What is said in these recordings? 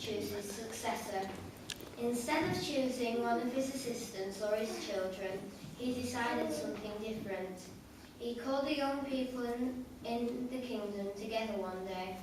choose his successor. Instead of choosing one of his assistants or his children, he decided something different. He called the young people in the kingdom together one day.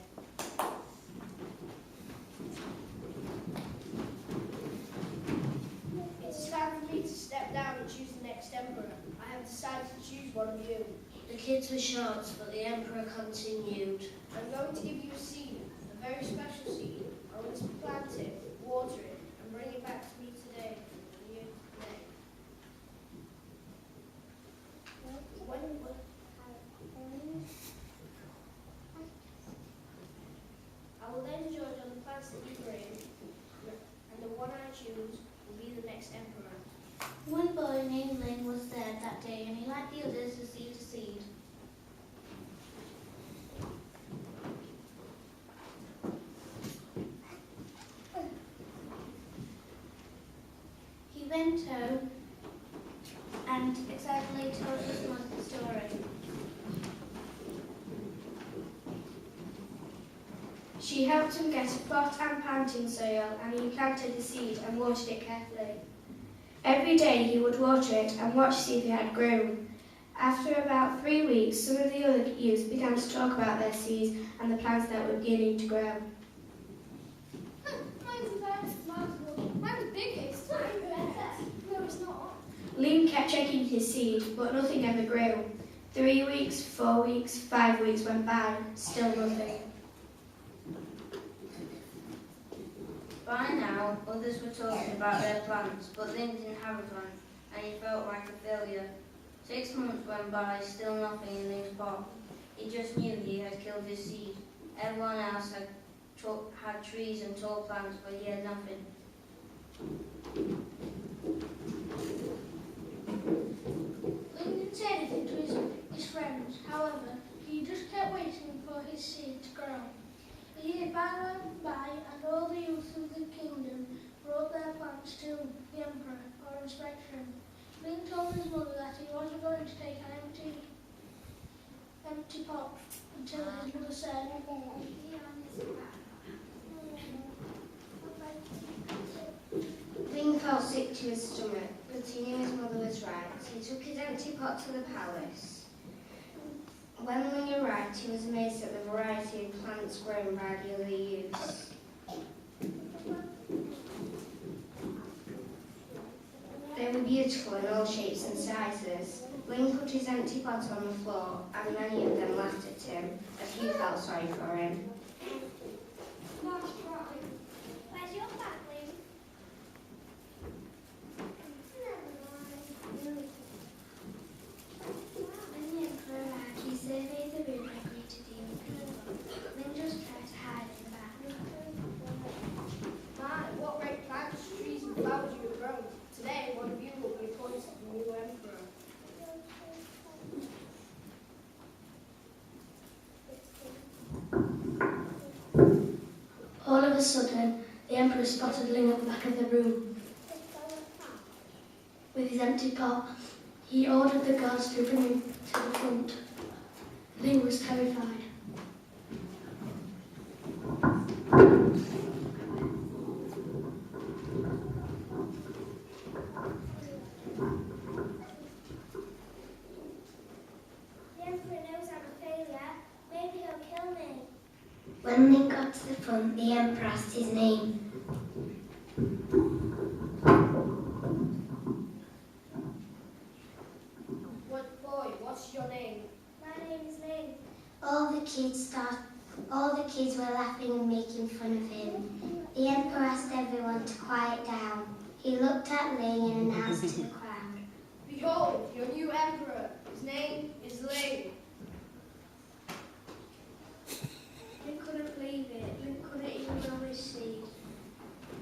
It's time for me to step down and choose the next emperor. I have decided to choose one of you. The kids were shocked, but the emperor continued. I'm going to give you a seed, a very special seed. I want to plant it, water it, and bring it back to me today. I will then judge on the plants that you bring, and the one I choose will be the next emperor. One boy named Ling was there that day, and he, like the others, received a seed. He went home and excitedly told his mother the story. She helped him get a pot and planting soil, and he planted the seed and watered it carefully. Every day he would water it and watch to see if it had grown. After about 3 weeks, some of the other youths began to talk about their seeds and the plants that were beginning to grow. Mine's biggest. No, it's not. Ling kept checking his seed, but nothing ever grew. 3 weeks, 4 weeks, 5 weeks went by, still nothing. By now, others were talking about their plans, but Ling didn't have a plan, and he felt like a failure. 6 months went by, still nothing in Ling's pot. He just knew he had killed his seed. Everyone else had trees and tall plants, but he had nothing. Ling didn't say anything to his friends. However, he just kept waiting for his seed to grow. A year went by, and all the youth of the kingdom brought their plants to the emperor for inspection. Ling told his mother that he wasn't going to take an empty pot until his mother said, Ling felt sick to his stomach, but he knew his mother was right. He took his empty pot to the palace. When Ling arrived, he was amazed at the variety of plants grown by the other youths. They were beautiful in all shapes and sizes. Ling put his empty pot on the floor, and many of them laughed at him. A few felt sorry for him. "Where's your family?" When the emperor arrived, he surveyed the room and greeted the young people. Ling just tried to hide in the back. My, what great plants, trees, and flowers you have grown. Today, one of you will be appointed the new emperor. All of a sudden, the emperor spotted Ling at the back of the room. With his empty pot, he ordered the guards to bring him to the front. Ling was terrified. The emperor knows I'm a failure. Maybe he'll kill me. When Ling got to the front, the emperor asked his name. What boy, what's your name? My name is Ling. All the kids were laughing and making fun of him. The emperor asked everyone to quiet down. He looked at Ling and announced to the crowd. Behold, your new emperor. His name is Ling. Ling couldn't believe it. Ling couldn't even grow his seed.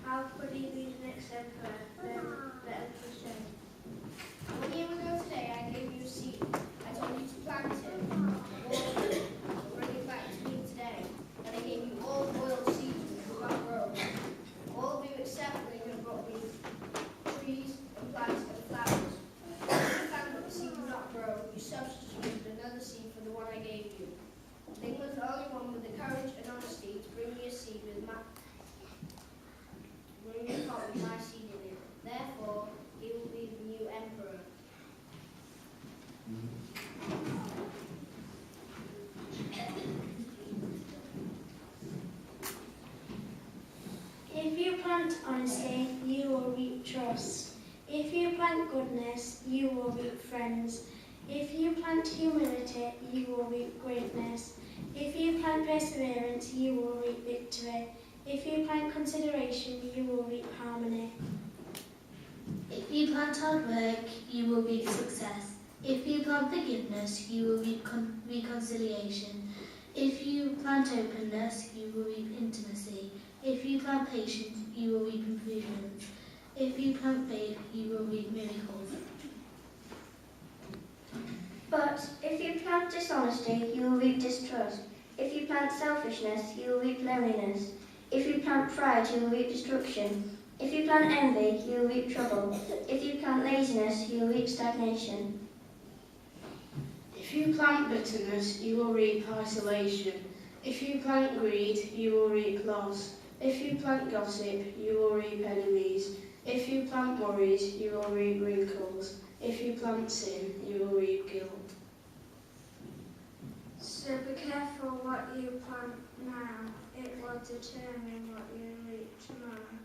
How could he be the next emperor? Then the emperor said, 1 year ago today, I gave you a seed. I told you to plant it, water it, bring it back to me today. And I gave you all royal seeds which will not grow. All of you except Ling have brought me trees and plants and flowers. If you found that the seed would not grow, you substituted another seed. plant honesty, you will reap trust. If you plant goodness, you will reap friends. If you plant humility, you will reap greatness. If you plant perseverance, you will reap victory. If you plant consideration, you will reap harmony. If you plant hard work, you will reap success. If you plant forgiveness, you will reap reconciliation. If you plant openness, you will reap intimacy. If you plant patience, you will reap improvement. If you plant faith, you will reap miracles. But if you plant dishonesty, you will reap distrust. If you plant selfishness, you will reap loneliness. If you plant pride, you will reap destruction. If you plant envy, you will reap trouble. If you plant laziness, you will reap stagnation. If you plant bitterness, you will reap isolation. If you plant greed, you will reap loss. If you plant gossip, you will reap enemies. If you plant worries, you will reap wrinkles. If you plant sin, you will reap guilt. So be careful what you plant now. It will determine what you reap tomorrow.